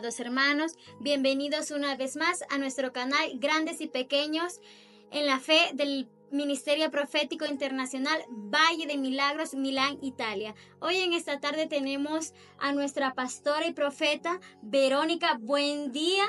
amados hermanos, bienvenidos una vez más a nuestro canal Grandes y Pequeños en la Fe del Ministerio Profético Internacional Valle de Milagros, Milán, Italia. Hoy en esta tarde tenemos a nuestra pastora y profeta Verónica Buendía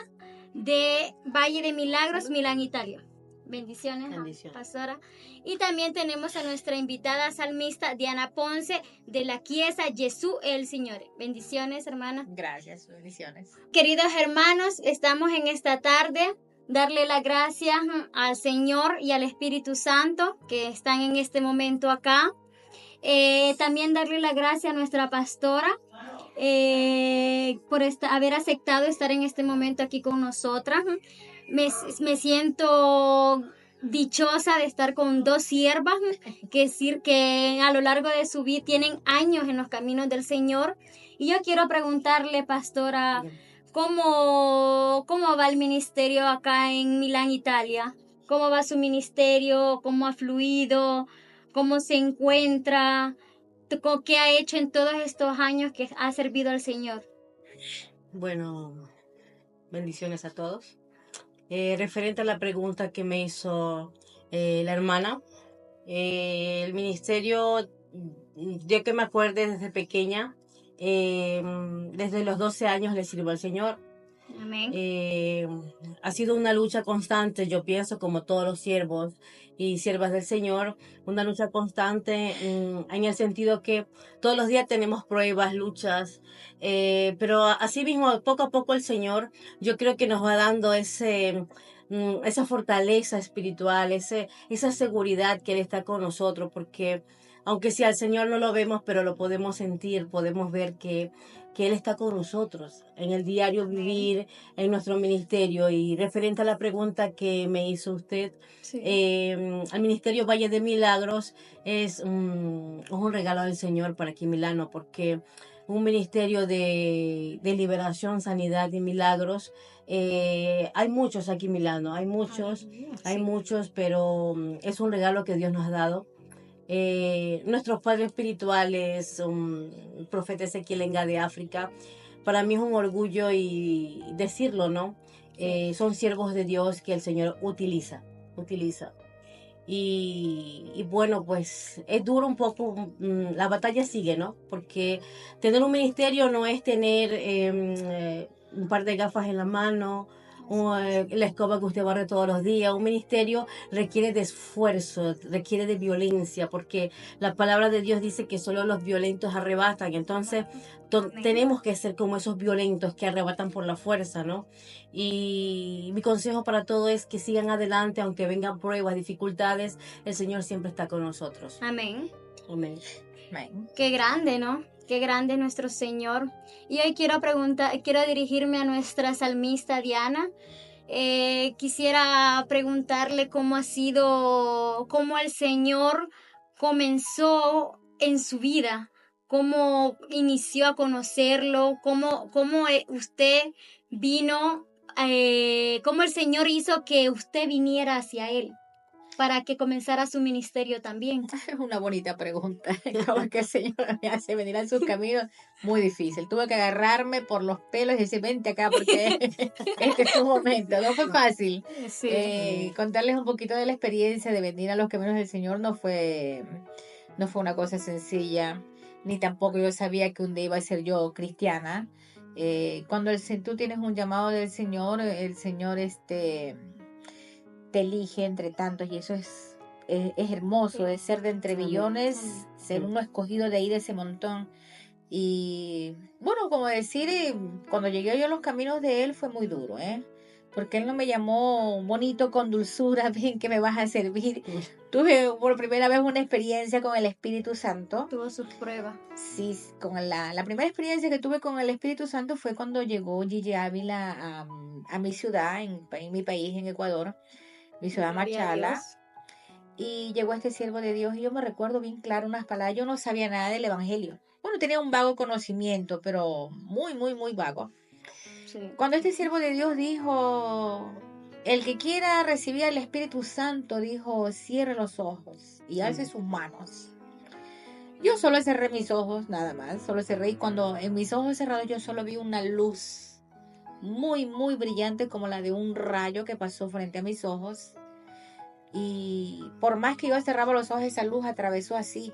de Valle de Milagros, Milán, Italia. Bendiciones, pastora. Y también tenemos a nuestra invitada salmista Diana Ponce de la Chiesa Jesús el Señor. Bendiciones, hermana. Gracias, bendiciones. Queridos hermanos, estamos en esta tarde darle las gracias al Señor y al Espíritu Santo que están en este momento acá. También darle las gracias a nuestra pastora por haber aceptado estar en este momento aquí con nosotras. Me siento dichosa de estar con dos siervas, que decir que a lo largo de su vida tienen años en los caminos del Señor. Y yo quiero preguntarle, pastora, ¿cómo va el ministerio acá en Milán, Italia? ¿Cómo va su ministerio? ¿Cómo ha fluido? ¿Cómo se encuentra? ¿Qué ha hecho en todos estos años que ha servido al Señor? Bueno, bendiciones a todos. Referente a la pregunta que me hizo la hermana, el ministerio, yo que me acuerdo desde pequeña, desde los 12 años le sirvo al Señor. Amén. Ha sido una lucha constante, yo pienso, como todos los siervos y siervas del Señor, una lucha constante en el sentido que todos los días tenemos pruebas, luchas, pero así mismo, poco a poco el Señor, yo creo que nos va dando esa fortaleza espiritual, esa seguridad que Él está con nosotros, porque aunque si al Señor no lo vemos, pero lo podemos sentir, podemos ver que Él está con nosotros en el diario vivir, en nuestro ministerio. Y referente a la pregunta que me hizo usted, Sí. al Ministerio Valle de Milagros es un regalo del Señor para aquí en Milano, porque un ministerio de liberación, sanidad y milagros, hay muchos aquí en Milano, hay muchos, pero es un regalo que Dios nos ha dado. Nuestros padres espirituales, profeta Ezequiel Enga de África, para mí es un orgullo y decirlo, ¿no? Son siervos de Dios que el Señor utiliza. Y bueno, pues es duro un poco, la batalla sigue, ¿no? Porque tener un ministerio no es tener un par de gafas en la mano, la escoba que usted barre todos los días. Un ministerio requiere de esfuerzo, requiere de violencia, porque la palabra de Dios dice que solo los violentos arrebatan. Entonces tenemos que ser como esos violentos que arrebatan por la fuerza, ¿no? Y mi consejo para todo es que sigan adelante, aunque vengan pruebas, dificultades, el Señor siempre está con nosotros. Amén. Amén. Amén. Qué grande, ¿no? Qué grande es nuestro Señor. Y hoy quiero dirigirme a nuestra salmista Diana. Quisiera preguntarle cómo el Señor comenzó en su vida, cómo inició a conocerlo, cómo usted vino, cómo el Señor hizo que usted viniera hacia Él para que comenzara su ministerio también. Es una bonita pregunta. ¿Cómo que el Señor me hace venir a sus caminos? Muy difícil. Tuve que agarrarme por los pelos y decir, vente acá porque este es tu momento. No fue fácil. Sí. Contarles un poquito de la experiencia de venir a los caminos del Señor no fue una cosa sencilla, ni tampoco yo sabía que un día iba a ser yo cristiana. Cuando tú tienes un llamado del Señor, el Señor te elige entre tantos y eso es hermoso, de ser de entre millones, ser uno escogido de ahí de ese montón. Y bueno, como decir, cuando llegué yo a los caminos de Él fue muy duro, porque Él no me llamó bonito con dulzura, bien que me vas a servir. Tuve por primera vez una experiencia con el Espíritu Santo. Tuvo sus pruebas. Sí, con la primera experiencia que tuve con el Espíritu Santo fue cuando llegó Gigi Ávila a mi ciudad, en mi país, en Ecuador, mi ciudad Machala, y llegó este siervo de Dios y yo me recuerdo bien claro unas palabras. Yo no sabía nada del Evangelio. Bueno, tenía un vago conocimiento, pero muy, muy, muy vago. Sí. Cuando este siervo de Dios dijo, el que quiera recibir al Espíritu Santo, dijo, cierre los ojos y alce sus manos. Yo solo cerré mis ojos, nada más, solo cerré, y cuando en mis ojos cerrados yo solo vi una luz muy, muy brillante, como la de un rayo que pasó frente a mis ojos. Y por más que yo cerraba los ojos, esa luz atravesó así,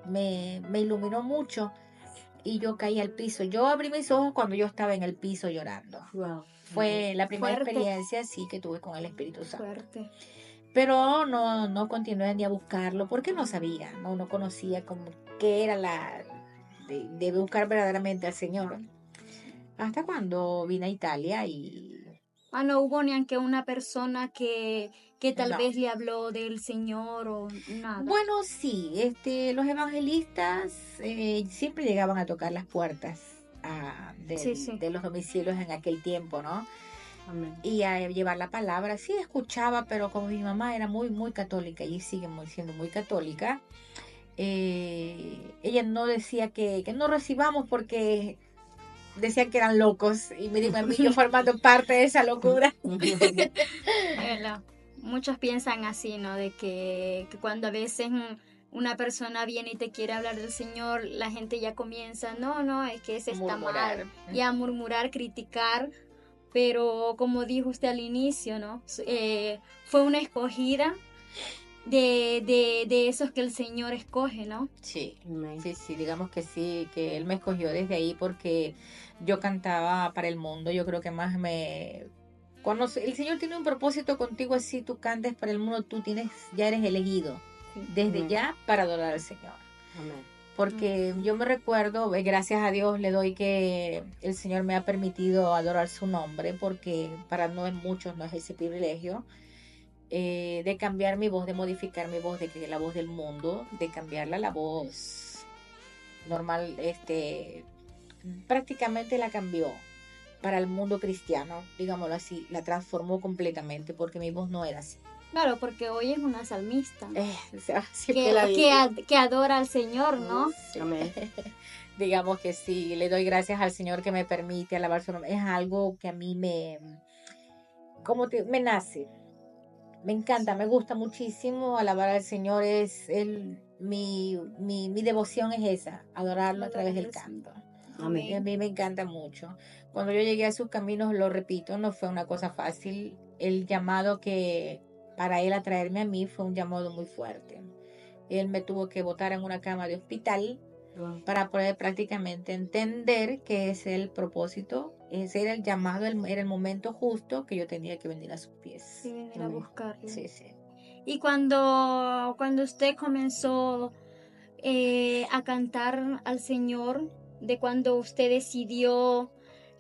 me iluminó mucho y yo caí al piso. Yo abrí mis ojos cuando yo estaba en el piso llorando. Wow. Fue la primera Fuerte. experiencia sí que tuve con el Espíritu Santo. Fuerte. Pero no continué ni a buscarlo porque no sabía, no conocía como qué era la de buscar verdaderamente al Señor. Hasta cuando vine a Italia y No hubo ni aunque una persona que tal no. vez le habló del Señor o nada. Bueno, sí, los evangelistas siempre llegaban a tocar las puertas Sí. de los domicilios en aquel tiempo, ¿no? Amén. Y a llevar la palabra. Sí, escuchaba, pero como mi mamá era muy, muy católica y sigue siendo muy católica, ella no decía que no recibamos porque decían que eran locos y me dijo a mí yo formando parte de esa locura. Muchos piensan así, ¿no? De que cuando a veces una persona viene y te quiere hablar del Señor, la gente ya comienza, no, es que ese está Murmurar. mal, y a murmurar, criticar, pero como dijo usted al inicio, ¿no? Fue una escogida de esos que el Señor escoge, ¿no? Sí, Amén. sí, digamos que sí, que Él me escogió desde ahí porque yo cantaba para el mundo. Yo creo que más cuando el Señor tiene un propósito contigo, así tú cantes para el mundo, ya eres elegido desde Amén. ya para adorar al Señor. Amén. Porque yo me recuerdo, gracias a Dios le doy que el Señor me ha permitido adorar su nombre, porque para muchos no es ese privilegio. De cambiar mi voz, de modificar mi voz, de que la voz del mundo, de cambiarla a la voz normal, prácticamente la cambió para el mundo cristiano, digámoslo así, la transformó completamente porque mi voz no era así. Claro, porque hoy es una salmista Que que adora al Señor, ¿no? sí. Amén. Digamos que sí, le doy gracias al Señor que me permite alabar su nombre. Es algo que a mí me nace. Me encanta, me gusta muchísimo alabar al Señor. Mi devoción es esa, adorarlo a través del canto. Amén. Y a mí me encanta mucho. Cuando yo llegué a sus caminos, lo repito, no fue una cosa fácil. El llamado que para él atraerme a mí fue un llamado muy fuerte. Él me tuvo que botar en una cama de hospital para poder prácticamente entender que ese era el propósito, ese era el llamado, era el momento justo que yo tenía que venir a sus pies. Sí, venir a buscarlo. Sí. Y cuando usted comenzó a cantar al Señor, de cuando usted decidió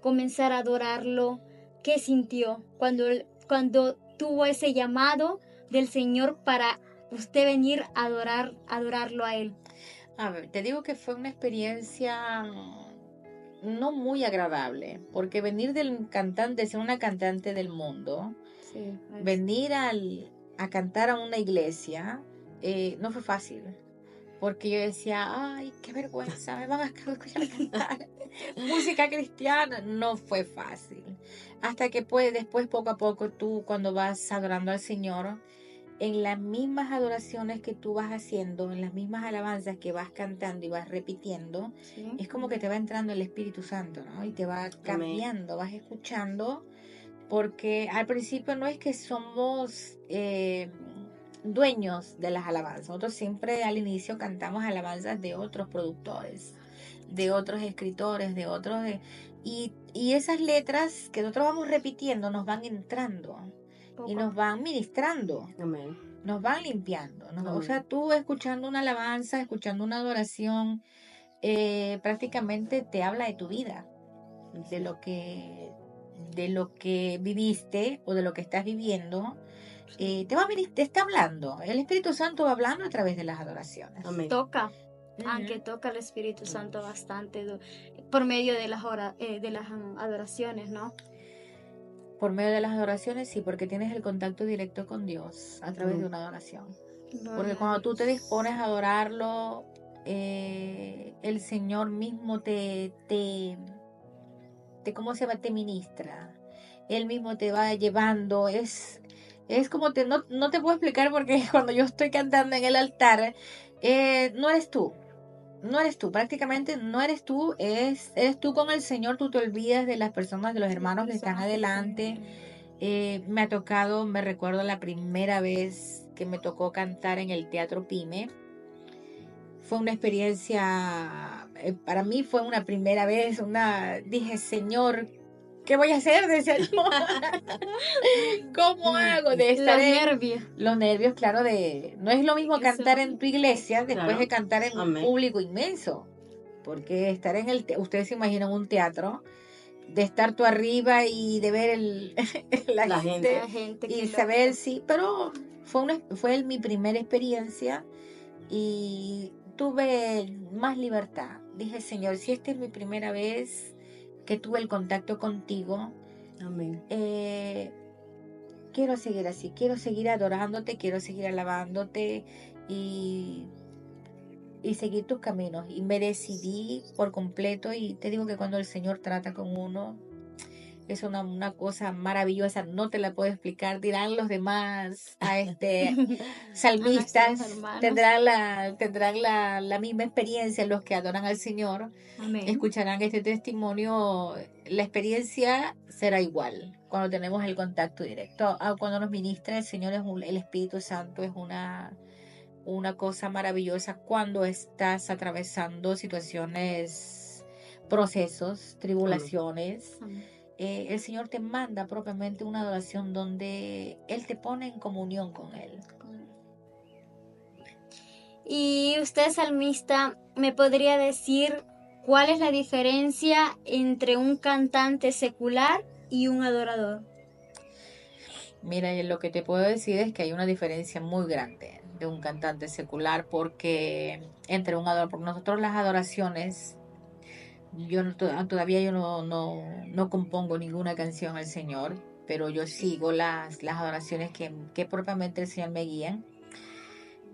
comenzar a adorarlo, ¿qué sintió cuando tuvo ese llamado del Señor para usted venir a adorarlo a Él? A ver, te digo que fue una experiencia no muy agradable, porque venir de ser una cantante del mundo, Sí, venir a cantar a una iglesia, no fue fácil. Porque yo decía, ay, qué vergüenza, me van a escuchar cantar música cristiana. No fue fácil. Hasta que después, poco a poco, tú cuando vas adorando al Señor, en las mismas adoraciones que tú vas haciendo, en las mismas alabanzas que vas cantando y vas repitiendo, sí. es como que te va entrando el Espíritu Santo, ¿no? Y te va cambiando, vas escuchando, porque al principio no es que somos dueños de las alabanzas. Nosotros siempre al inicio cantamos alabanzas de otros productores, de otros escritores, de otros... y esas letras que nosotros vamos repitiendo nos van entrando y nos van ministrando. Amén. Nos van limpiando. O sea, tú escuchando una alabanza, escuchando una adoración, prácticamente te habla de tu vida, de lo que viviste o de lo que estás viviendo. Te está hablando. El Espíritu Santo va hablando a través de las adoraciones. Amén. Toca, aunque toca el Espíritu Santo bastante por medio de las adoraciones, ¿no? Por medio de las adoraciones, sí, porque tienes el contacto directo con Dios a través de una adoración. Porque cuando tú te dispones a adorarlo, el Señor mismo ¿cómo se llama? Te ministra. Él mismo te va llevando. Es como no te puedo explicar porque cuando yo estoy cantando en el altar, no eres tú. no eres tú, prácticamente no eres tú, eres tú con el Señor, tú te olvidas de las personas, de los hermanos que están adelante. Me ha tocado, me recuerdo la primera vez que me tocó cantar en el Teatro Pyme. Fue una experiencia, para mí fue una primera vez, dije, Señor, ¿qué voy a hacer? Decía yo. ¿Cómo hago de estar los nervios, claro, no es lo mismo cantar en tu iglesia después de cantar en un público inmenso, porque estar ustedes se imaginan un teatro, de estar tú arriba y de ver la gente y saber pero fue mi primera experiencia y tuve más libertad. Dije, Señor, si esta es mi primera vez que tuve el contacto contigo, amén. Quiero seguir así, quiero seguir adorándote, quiero seguir alabándote y seguir tus caminos. Y me decidí por completo, y te digo que cuando el Señor trata con uno, es una cosa maravillosa, no te la puedo explicar. Dirán los demás salmistas, tendrán la misma experiencia los que adoran al Señor. Amén. Escucharán este testimonio, la experiencia será igual cuando tenemos el contacto directo. Cuando nos ministra el Señor, el Espíritu Santo es una cosa maravillosa cuando estás atravesando situaciones, procesos, tribulaciones. Amén. El Señor te manda propiamente una adoración donde Él te pone en comunión con Él. Y usted, salmista, ¿me podría decir cuál es la diferencia entre un cantante secular y un adorador? Mira, lo que te puedo decir es que hay una diferencia muy grande de un cantante secular, porque entre un adorador, porque nosotros las adoraciones, todavía yo no compongo ninguna canción al Señor, pero yo sigo las adoraciones que propiamente el Señor me guía.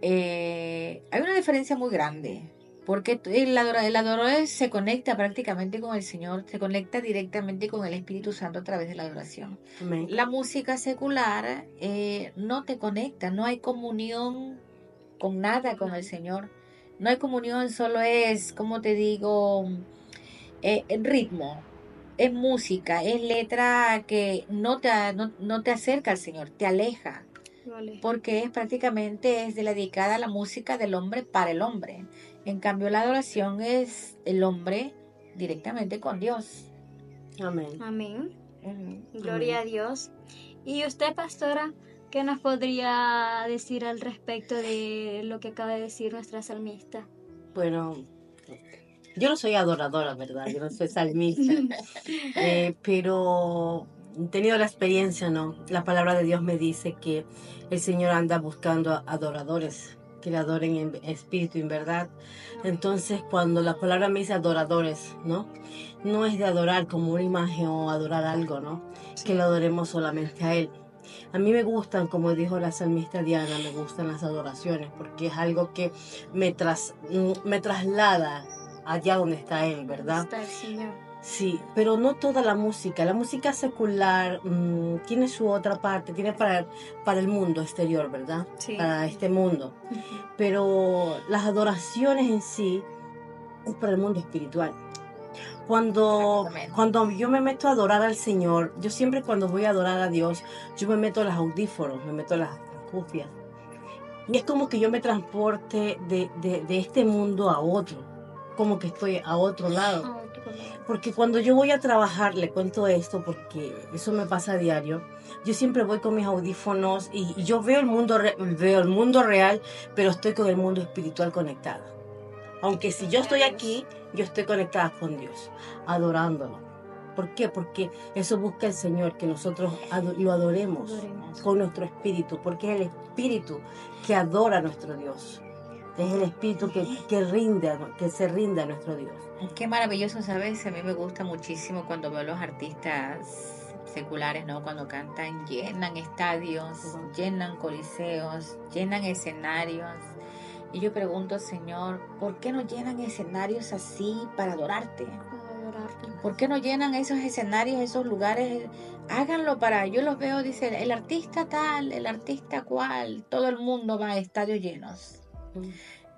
Hay una diferencia muy grande, porque el adorador se conecta prácticamente con el Señor, se conecta directamente con el Espíritu Santo a través de la adoración. Amén. La música secular no te conecta, no hay comunión con nada con el Señor, no hay comunión, solo es, como te digo, ritmo, es música, es letra que no te acerca al Señor, te aleja. Vale. Porque es dedicada a la música del hombre para el hombre. En cambio, la adoración es el hombre directamente con Dios. Amén. Amén. Gloria a Dios. ¿Y usted, pastora, qué nos podría decir al respecto de lo que acaba de decir nuestra salmista? Bueno, yo no soy adoradora, ¿verdad? Yo no soy salmista. Pero he tenido la experiencia, ¿no? La palabra de Dios me dice que el Señor anda buscando adoradores, que le adoren en espíritu y en verdad. Entonces, cuando la palabra me dice adoradores, ¿no? No es de adorar como una imagen o adorar algo, ¿no? Que lo adoremos solamente a Él. A mí me gustan, como dijo la salmista Diana, me gustan las adoraciones, porque es algo que me traslada allá donde está Él, ¿verdad? Está el Señor. Sí, pero no toda la música secular tiene su otra parte, tiene para el mundo exterior, ¿verdad? Sí. Para este mundo. Pero las adoraciones en sí es para el mundo espiritual. Cuando yo me meto a adorar al Señor, yo siempre cuando voy a adorar a Dios, yo me meto los audífonos, me meto las cufias. Y es como que yo me transporte de este mundo a otro, como que estoy a otro lado. Porque cuando yo voy a trabajar, le cuento esto porque eso me pasa a diario, yo siempre voy con mis audífonos y yo veo el mundo real, pero estoy con el mundo espiritual conectada. Aunque si yo estoy aquí, yo estoy conectada con Dios, adorándolo. ¿Por qué? Porque eso busca el Señor, que nosotros lo adoremos con nuestro espíritu, porque es el espíritu que adora a nuestro Dios. Es el espíritu que se rinde a nuestro Dios. Qué maravilloso, ¿sabes? A mí me gusta muchísimo cuando veo a los artistas seculares, ¿no? Cuando cantan, llenan estadios, llenan coliseos, llenan escenarios. Y yo pregunto, Señor, ¿por qué no llenan escenarios así para adorarte? ¿Por qué no llenan esos escenarios, esos lugares? Háganlo yo los veo, dice, el artista tal, el artista cual, todo el mundo va a estadios llenos.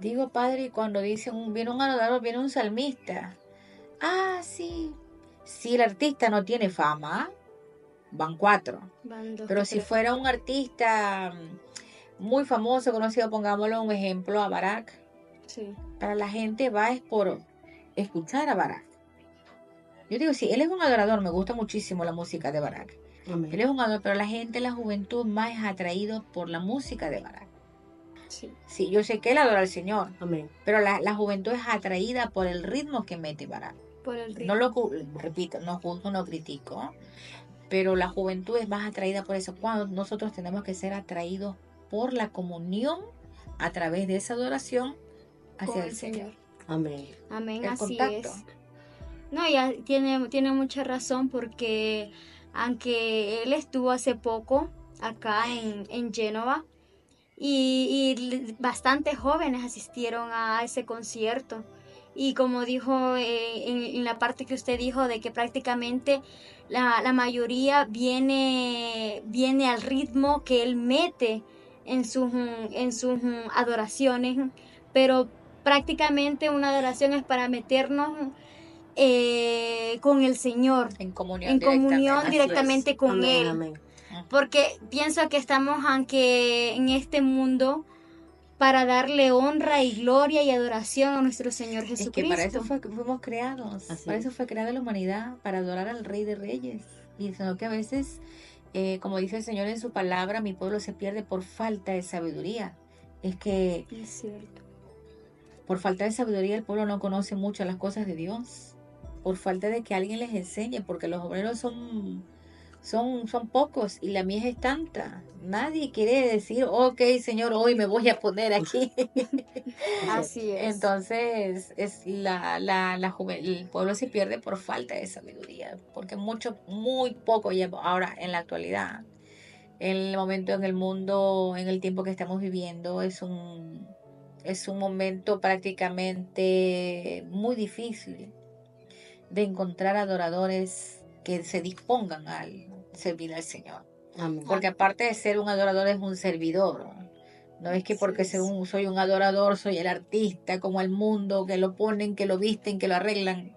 Digo, Padre, y cuando dicen, viene un adorador, viene un salmista. Ah, sí. Si el artista no tiene fama, van 4. Van dos Pero que si tres. fuera un artista muy famoso, conocido, pongámoslo un ejemplo, a Barak, Sí. para la gente va es por escuchar a Barak. Yo digo, sí, él es un adorador, me gusta muchísimo la música de Barak. Amén. Él es un adorador, pero la gente, la juventud, más es atraído por la música de Barak. Sí. Sí, yo sé que él adora al Señor, Amén. pero la juventud es atraída por el ritmo que mete Barak. Por el No ritmo. repito, no juzgo, no critico, pero la juventud es más atraída por eso. Cuando nosotros tenemos que ser atraídos por la comunión a través de esa adoración Con hacia el el Señor. Señor. Amén. Amén, El así contacto. es. No, ya tiene mucha razón porque aunque él estuvo hace poco acá en Génova y bastantes jóvenes asistieron a ese concierto. Y como dijo en la parte que usted dijo de que prácticamente la mayoría viene al ritmo que él mete en sus adoraciones, pero prácticamente una adoración es para meternos con el Señor, En comunión en comunión Así es. directamente con Amén, Él. amén. Porque pienso que estamos aunque en este mundo para darle honra y gloria y adoración a nuestro Señor Es que para eso Jesucristo. fuimos creados, Así para es. eso fue creada la humanidad, para adorar al Rey de Reyes. Y sino que a veces, como dice el Señor en su palabra, mi pueblo se pierde por falta de sabiduría. Es que Es cierto. por falta de sabiduría el pueblo no conoce mucho las cosas de Dios. Por falta de que alguien les enseñe, porque los obreros son pocos y la mies es tanta. Nadie quiere decir, ok, Señor, hoy me voy a poner aquí. Así es. Entonces, el pueblo se pierde por falta de sabiduría, porque muy poco lleva ahora en la actualidad. En el momento en el mundo, en el tiempo que estamos viviendo, es un momento prácticamente muy difícil de encontrar adoradores que se dispongan al servir al Señor. Amén. Porque aparte de ser un adorador es un servidor. No es que porque Así es. soy un adorador, soy el artista como el mundo, que lo ponen, que lo visten, que lo arreglan.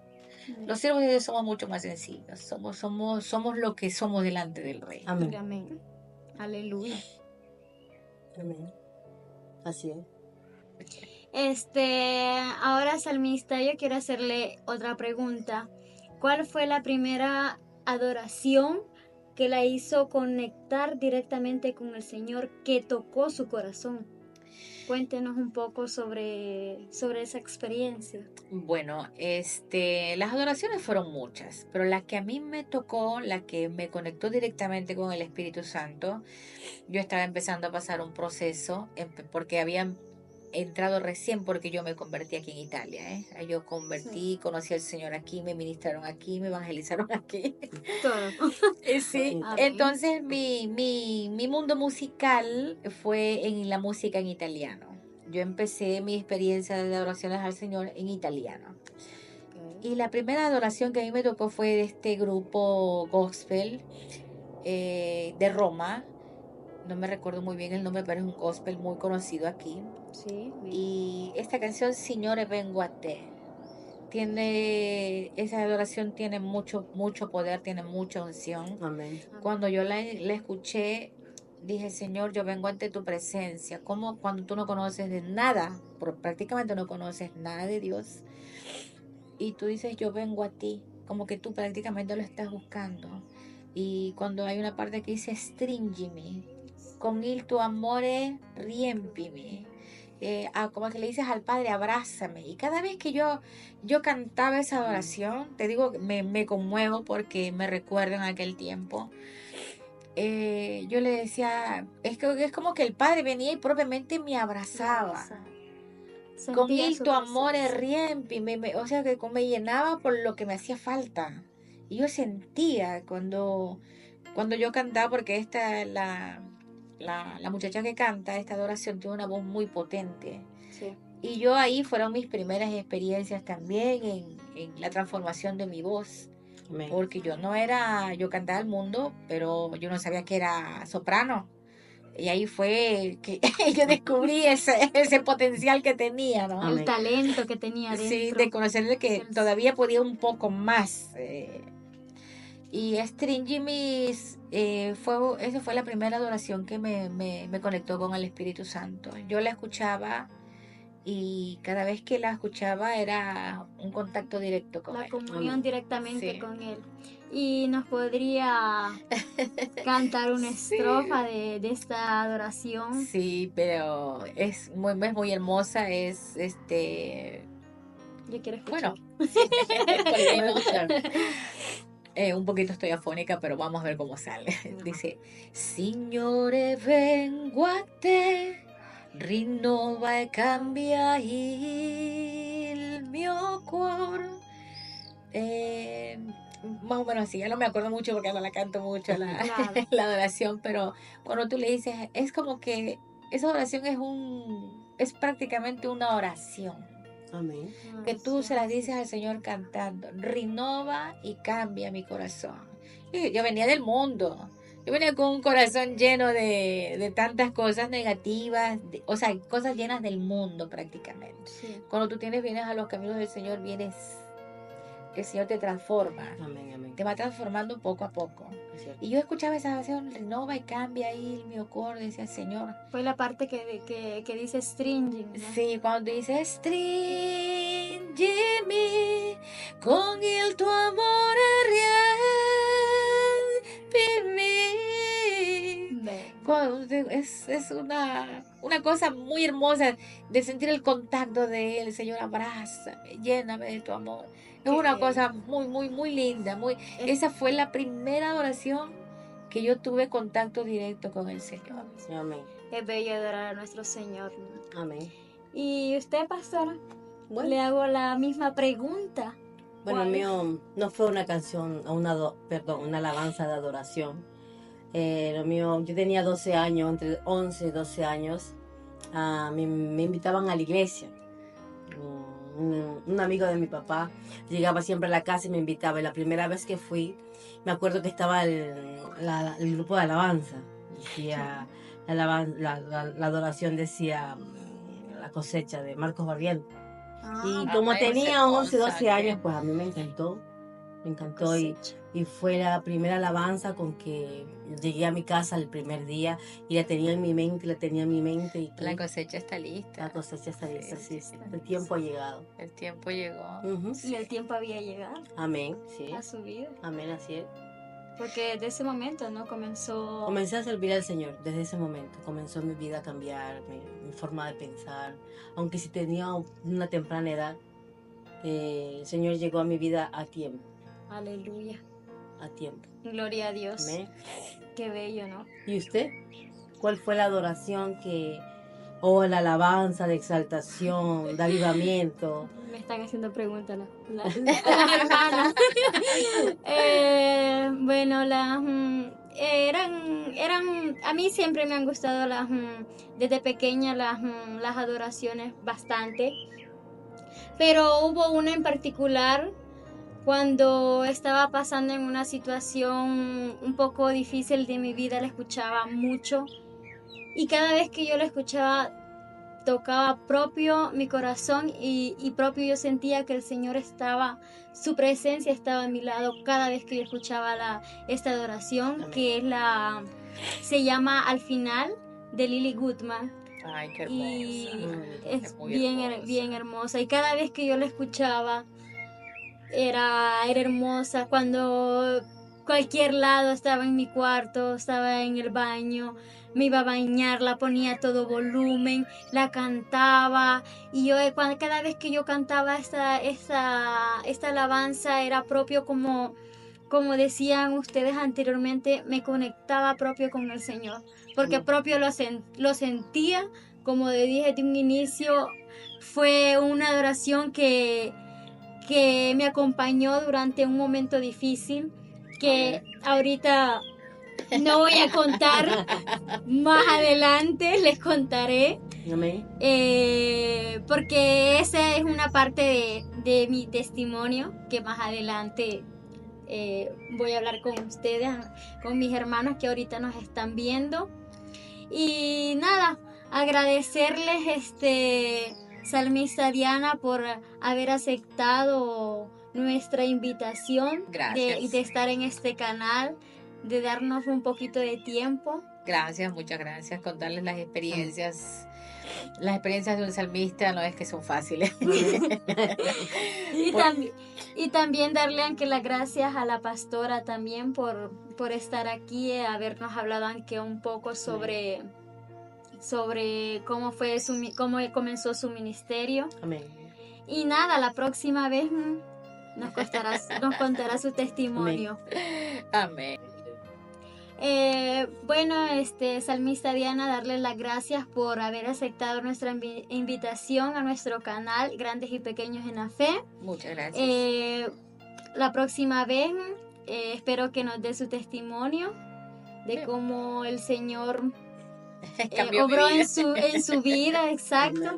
Los siervos de Dios somos mucho más sencillos. Somos lo que somos delante del Rey. Amén. Amén. Aleluya. Amén. Así es. Ahora, salmista, yo quiero hacerle otra pregunta. ¿Cuál fue la primera adoración que la hizo conectar directamente con el Señor, que tocó su corazón? Cuéntenos un poco sobre esa experiencia. Bueno, las adoraciones fueron muchas, pero la que a mí me tocó, la que me conectó directamente con el Espíritu Santo, yo estaba empezando a pasar un proceso porque había entrado recién porque yo me convertí aquí en Italia, ¿eh? Yo convertí, conocí al Señor aquí, me ministraron aquí, me evangelizaron aquí. Todo. Sí, Amén. entonces mi mundo musical fue en la música en italiano. Yo empecé mi experiencia de adoraciones al Señor en italiano. Y la primera adoración que a mí me tocó fue de este grupo gospel de Roma. No me recuerdo muy bien el nombre, pero es un gospel muy conocido aquí. Sí, bien. Y esta canción, Signore vengo a te, esa adoración tiene mucho, mucho poder, tiene mucha unción. Amén. Cuando yo la escuché, dije, Señor, yo vengo ante tu presencia. Como cuando tú no conoces de nada, prácticamente no conoces nada de Dios, y tú dices, yo vengo a ti, como que tú prácticamente lo estás buscando. Y cuando hay una parte que dice, stringimi, con il tuo amore riempimi. Como que le dices al Padre, abrázame. Y cada vez que yo cantaba esa adoración, te digo, me conmuevo porque me recuerdo en aquel tiempo. Yo le decía, es como que el Padre venía y propiamente me abrazaba. Con Sentía il su tuo amore presencia. riempi, o sea que me llenaba por lo que me hacía falta. Y yo sentía cuando yo cantaba, porque la muchacha que canta esta adoración tiene una voz muy potente. Sí. Y yo ahí fueron mis primeras experiencias también en la transformación de mi voz. Amén. Porque yo cantaba al mundo, pero yo no sabía que era soprano. Y ahí fue que yo descubrí ese potencial que tenía, ¿no? El talento que tenía Sí, dentro. de conocerle que todavía podía un poco más. Y Stringy Miss, esa fue la primera adoración que me conectó con el Espíritu Santo. Yo la escuchaba y cada vez que la escuchaba era un contacto directo con La él. comunión directamente Sí. con Él. Y nos podría cantar una Sí. estrofa de esta adoración. Sí, pero es muy hermosa, Yo quiero escuchar. bueno, sí, Voy a escuchar. un poquito estoy afónica, pero vamos a ver cómo sale. Dice, Signore vengo a te, rinnova e cambia il mio cuore. Más o menos así, ya no me acuerdo mucho porque no la canto mucho Claro. la adoración, pero cuando tú le dices, es como que esa oración es prácticamente una oración Amén. que tú se las dices al Señor cantando, renova y cambia mi corazón. Y yo venía del mundo, yo venía con un corazón lleno de tantas cosas negativas, o sea, cosas llenas del mundo prácticamente. Sí. Cuando tú vienes a los caminos del Señor, el Señor te transforma, Amén, amén. te va transformando poco a poco. Es cierto. Y yo escuchaba esa oración, renova y cambia ahí mi cuore, decía Señor. Fue la parte que dice stringing, ¿no? Sì, quando dice stringimi con il tuo amore riempimi. Es una cosa muy hermosa de sentir el contacto de Él. Señor, abrázame, lléname de tu amor. Es una cosa muy linda. Esa fue la primera adoración que yo tuve contacto directo con el Señor. Amén. Es bello adorar a nuestro Señor, ¿no? Amén. Y usted, pastora, Bueno. le hago la misma pregunta. Bueno, ¿Cuál el es? mío no fue una canción, una alabanza de adoración. Lo mío, yo tenía 12 años, entre 11 y 12 años. Me invitaban a la iglesia. Un amigo de mi papá llegaba siempre a la casa y me invitaba. Y la primera vez que fui, me acuerdo que estaba el grupo de alabanza. Decía, la adoración decía La cosecha de Marcos Barrientos. Y como amén, tenía 11, hermosa, 12 años, pues a mí me encantó Cosecha. y fue la primera alabanza con que llegué a mi casa el primer día y la tenía en mi mente y La cosecha está lista. la cosecha está lista, Sí, sí, el tiempo ha llegado. El tiempo llegó. Ujú. Y el tiempo había llegado Amén, sí, a su vida. amén, así es. Porque desde ese momento, ¿no? Comenzó... Comencé a servir al Señor desde ese momento, comenzó mi vida a cambiar, mi forma de pensar, aunque si tenía una temprana edad, el Señor llegó a mi vida a tiempo, Aleluya. a tiempo. Gloria a Dios. Amén. Qué bello, ¿no? ¿Y usted? ¿Cuál fue la adoración o la alabanza de exaltación, de avivamiento? Me están haciendo preguntas las hermanas. Bueno, a mí siempre me han gustado desde pequeña las adoraciones bastante. Pero hubo una en particular cuando estaba pasando en una situación un poco difícil de mi vida, la escuchaba mucho. Y cada vez que yo la escuchaba, tocaba propio mi corazón y propio yo sentía que el Señor estaba, su presencia estaba a mi lado cada vez que yo escuchaba esta adoración. Amén. Que se llama Al Final, de Lily Goodman. Ay, qué Y hermosa. es muy bien, hermosa. bien hermosa. Y cada vez que yo la escuchaba, era hermosa. Cuando cualquier lado, estaba en mi cuarto, estaba en el baño, me iba a bañar, la ponía a todo volumen, la cantaba. Y yo cada vez que yo cantaba esta alabanza, era propio como decían ustedes anteriormente, me conectaba propio con el Señor, porque propio lo sentía, como dije de un inicio, fue una adoración que me acompañó durante un momento difícil, que ahorita no voy a contar, más adelante les contaré. Amén. Porque esa es una parte de mi testimonio que más adelante voy a hablar con ustedes, con mis hermanos que ahorita nos están viendo. Y nada, agradecerles, Salmista Diana, por haber aceptado nuestra invitación Gracias. de estar en este canal, de darnos un poquito de tiempo. Gracias, muchas gracias. Contarles las experiencias. Las experiencias de un salmista no es que son fáciles. Y también darle aunque las gracias a la pastora también por estar aquí, habernos hablado aunque un poco sobre cómo fue cómo comenzó su ministerio. Amén. Y nada, la próxima vez nos contará su testimonio. Amén. Bueno, Salmista Diana, darles las gracias por haber aceptado nuestra invitación a nuestro canal Grandes y Pequeños en la Fe. Muchas gracias. La próxima vez espero que nos dé su testimonio de cómo el Señor obró en su vida, exacto.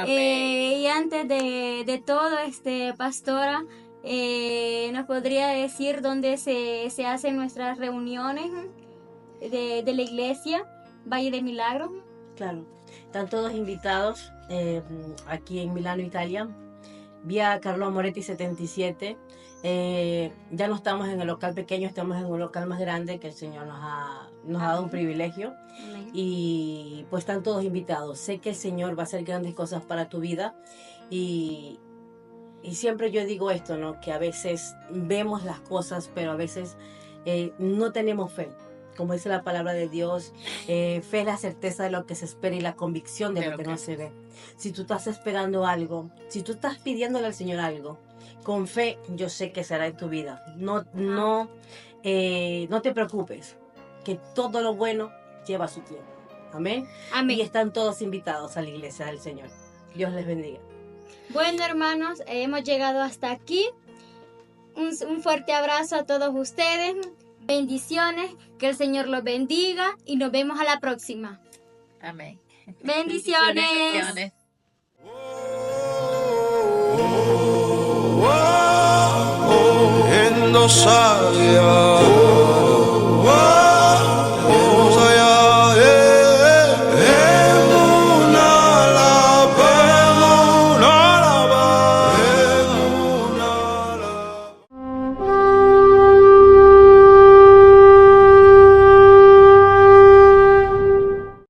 Y antes de todo, pastora, ¿nos podría decir dónde se hacen nuestras reuniones de la iglesia Valle de Milagros? Claro, están todos invitados aquí en Milano, Italia, vía Carlo Moretti 77. Ya no estamos en el local pequeño, estamos en un local más grande que el Señor nos ha dado un privilegio. Amén. Y pues están todos invitados. Sé que el Señor va a hacer grandes cosas para tu vida y siempre yo digo esto, ¿no? Que a veces vemos las cosas, pero a veces no tenemos fe. Como dice la palabra de Dios, fe es la certeza de lo que se espera y la convicción de lo que no se ve. Si tú estás esperando algo, si tú estás pidiéndole al Señor algo, con fe yo sé que será en tu vida. No te preocupes, que todo lo bueno lleva su tiempo. Amén. Amén. Y están todos invitados a la iglesia del Señor. Dios les bendiga. Bueno, hermanos, hemos llegado hasta aquí. Un fuerte abrazo a todos ustedes. Bendiciones, que el Señor los bendiga y nos vemos a la próxima. Amén. Bendiciones. Bendiciones. Endossaria